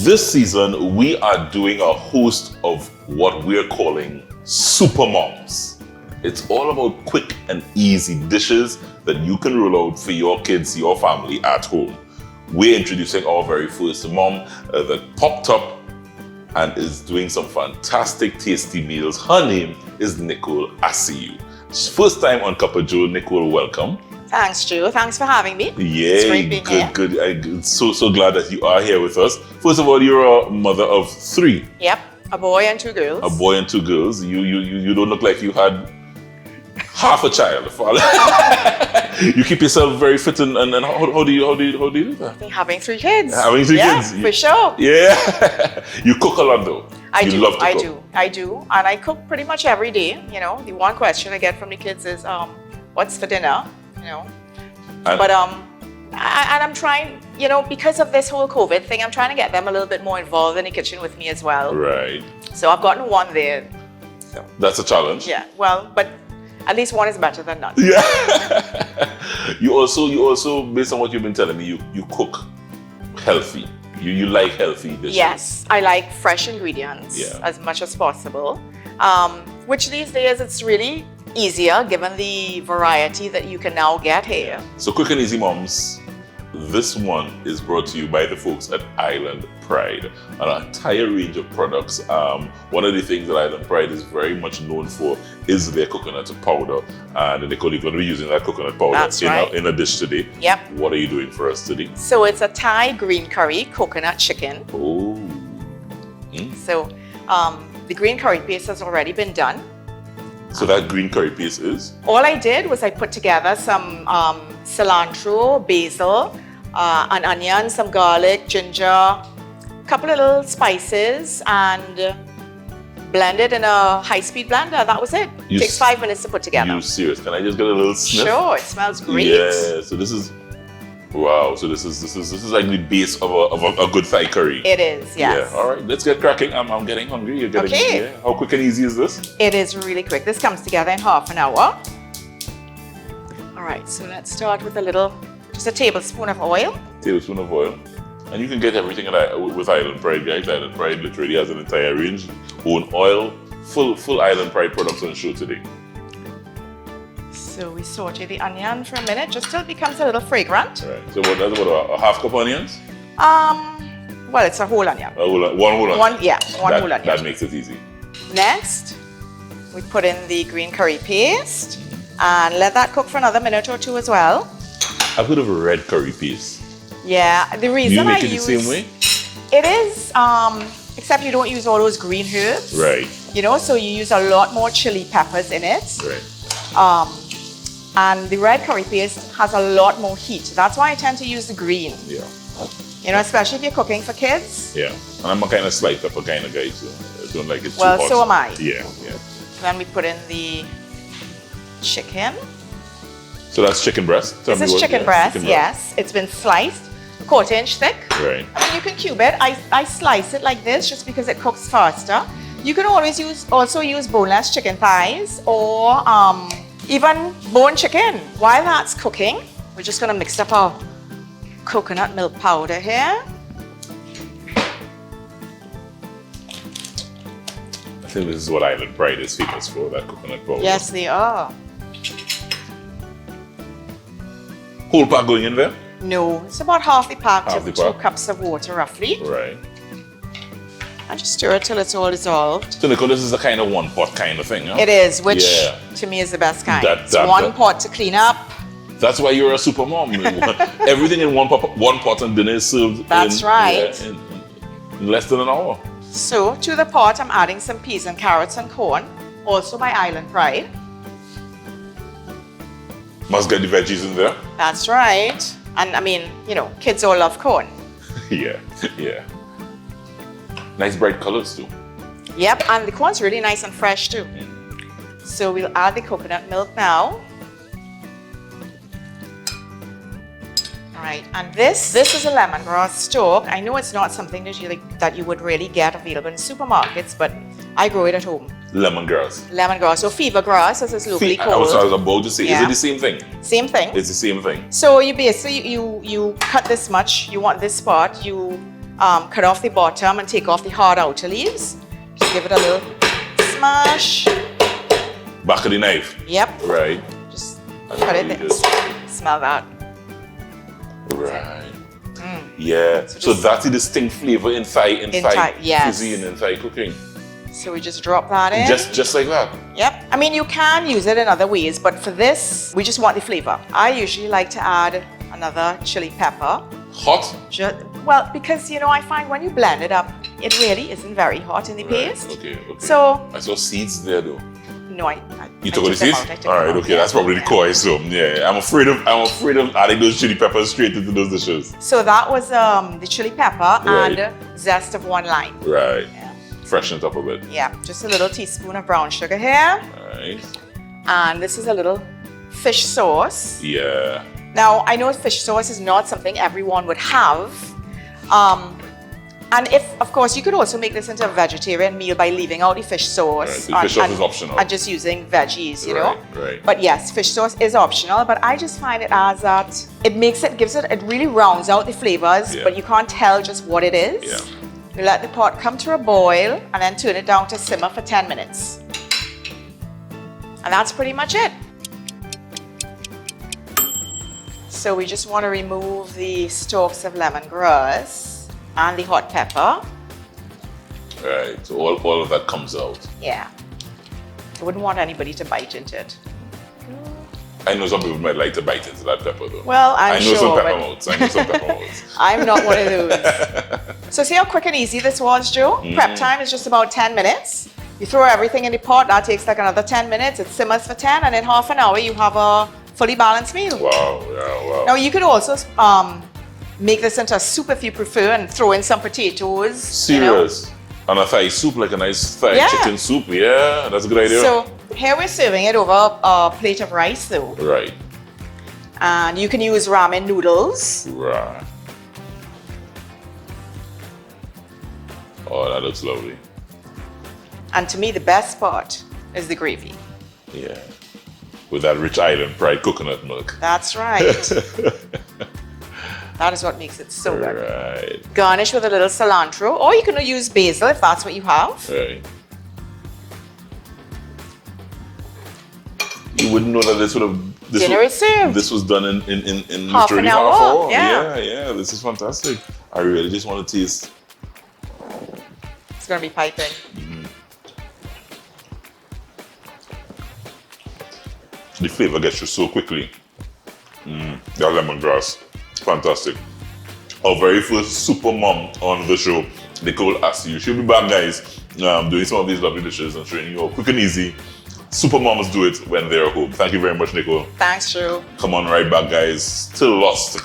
This season, we are doing a host of what we're calling supermoms. It's all about quick and easy dishes that you can roll out for your kids, your family at home. We're introducing our very first mom that popped up and is doing some fantastic, tasty meals. Her name is Nicole Asiu. First time on Cup of Joe. Nicole, welcome. Thanks, Joe. Thanks for having me. Yeah, it's great being here. Good. I'm so glad that you are here with us. First of all, you're a mother of 3. Yep, a boy and 2 girls. A boy and 2 girls. You don't look like you had half a child. You keep yourself very fit and how do you do that? Having 3 kids. Having 3 kids. Yeah, for sure. Yeah. You cook a lot though. I do. And I cook pretty much every day. You know, the one question I get from the kids is, what's for dinner? You know. But I'm trying, you know, because of this whole COVID thing, I'm trying to get them a little bit more involved in the kitchen with me as well. Right. So I've gotten 1 there. So that's a challenge. Yeah. Well, but at least 1 is better than none. Yeah. You also, based on what you've been telling me, you cook healthy. You like healthy dishes. Yes, I like fresh ingredients as much as possible. Which these days it's really easier given the variety that you can now get here. So Quick and Easy Moms, this one is brought to you by the folks at Island Pride. An entire range of products. One of the things that Island Pride is very much known for is their coconut powder. And Nicole, you're going to be using that coconut powder in a dish today. Yep. What are you doing for us today? So it's a Thai green curry coconut chicken. Oh. So the green curry paste has already been done. So that green curry paste is? All I did was I put together some cilantro, basil, an onion, some garlic, ginger, a couple of little spices, and blended in a high-speed blender. That was it. Takes 5 minutes to put together. You serious? Can I just get a little sniff? Sure, it smells great. Yeah. So this is wow. So this is like the base of a good Thai curry. It is. Yes. Yeah. All right. Let's get cracking. I'm getting hungry. You're getting okay. Yeah. How quick and easy is this? It is really quick. This comes together in half an hour. All right. So let's start with just a tablespoon of oil. Tablespoon of oil. And you can get everything with Island Pride, guys. Island Pride literally has an entire range. Own oil, full Island Pride products on show today. So we saute the onion for a minute, just till it becomes a little fragrant. Right. So that's about a half cup onions? Well, it's a whole onion. One whole onion. One whole onion. That makes it easy. Next, we put in the green curry paste and let that cook for another minute or 2 as well. I've heard of a red curry paste. Yeah, the reason Do you make it the same way? It is, except you don't use all those green herbs. Right. You know, so you use a lot more chili peppers in it. Right. And the red curry paste has a lot more heat. That's why I tend to use the green. Yeah. You know, especially if you're cooking for kids. Yeah. And I'm a kind of slice up a kind of guy, so I don't like it too hot. hot. Well, so am I. Yeah. Then we put in the chicken. So that's chicken breast? This is chicken breast, yes. It's been sliced, 1/4 inch thick. Right. And you can cube it. I slice it like this just because it cooks faster. You can also use boneless chicken thighs or even bone chicken. While that's cooking, we're just gonna mix up our coconut milk powder here. I think this is what Island Pride is famous for, that coconut powder. Yes, they are. Whole pack going in there? No, it's about half the pack Half to the 2 pack. cups of water roughly. Right. And just stir it till it's all dissolved. So Nicole, this is a kind of one pot kind of thing, huh? It is, which to me is the best kind. It's one pot to clean up. That's why you're a super mom. Everything in one pot and dinner is served in less than an hour. So to the pot, I'm adding some peas and carrots and corn, also by Island Pride. Must get the veggies in there. That's right. And I mean, you know, kids all love corn. Yeah. Nice bright colors too. Yep, and the corn's really nice and fresh too. So we'll add the coconut milk now. All right, and this is a lemongrass stalk. I know it's not something that you would really get available in supermarkets, but I grow it at home. Lemongrass. Lemongrass, or fever grass as it's locally called. I was about to say, is it the same thing? Same thing. It's the same thing. So you basically, you cut this much, you want this part, you cut off the bottom and take off the hard outer leaves. Just give it a little smash. Back of the knife. Yep. Right. Just cut it in. Smell that. Right. Yeah. So that's the distinct flavor in Thai yes. cuisine, in Thai cooking. So we just drop that in. Just like that. Yep. I mean, you can use it in other ways, but for this, we just want the flavor. I usually like to add another chili pepper. Hot? Well, because, you know, I find when you blend it up, it really isn't very hot in the paste. Okay. So I saw seeds there though. No, You took the seeds? Alright, okay, that's probably the core. So yeah, I'm afraid of adding those chili peppers straight into those dishes. So that was the chili pepper and zest of 1 lime. Right. Yeah. Freshen it up a bit. Yeah, just a little teaspoon of brown sugar here. Nice. And this is a little fish sauce. Yeah. Now, I know fish sauce is not something everyone would have. And if, of course, you could also make this into a vegetarian meal by leaving out the fish sauce. Right. The fish sauce is optional. And just using veggies, you know? Right. But yes, fish sauce is optional, but I just find it as that, it really rounds out the flavors, but you can't tell just what it is. Yeah. You let the pot come to a boil and then turn it down to simmer for 10 minutes. And that's pretty much it. So we just want to remove the stalks of lemongrass and the hot pepper. Right, so all of that comes out. Yeah. I wouldn't want anybody to bite into it. I know some people might like to bite into that pepper though. Well, I know some pepper mouths. I'm not one of those. So see how quick and easy this was, Joe? Prep time is just about 10 minutes. You throw everything in the pot, that takes like another 10 minutes. It simmers for 10, and in half an hour you have a fully balanced meal. Wow, yeah, wow. Now you could also make this into a soup if you prefer and throw in some potatoes. Serious? You know? And a Thai soup, like a nice Thai chicken soup. Yeah, that's a good idea. So here we're serving it over a plate of rice though. Right. And you can use ramen noodles. Right. Oh, that looks lovely. And to me, the best part is the gravy. Yeah. With that rich island pride coconut milk. That's right. That is what makes it so good. Right. Garnish with a little cilantro, or you can use basil if that's what you have. Right. You wouldn't know that this would have. Dinner is served. This was done in half literally an hour. half hour. Yeah, this is fantastic. I really just want to taste. It's gonna be piping. The flavor gets you so quickly. That lemongrass, fantastic. Our very first super mom on the show, Nicole Asiu. She'll be back, guys, doing some of these lovely dishes and showing you how quick and easy super moms do it when they're home. Thank you very much, Nicole. Thanks, Joe. Come on right back, guys. Still lots to come.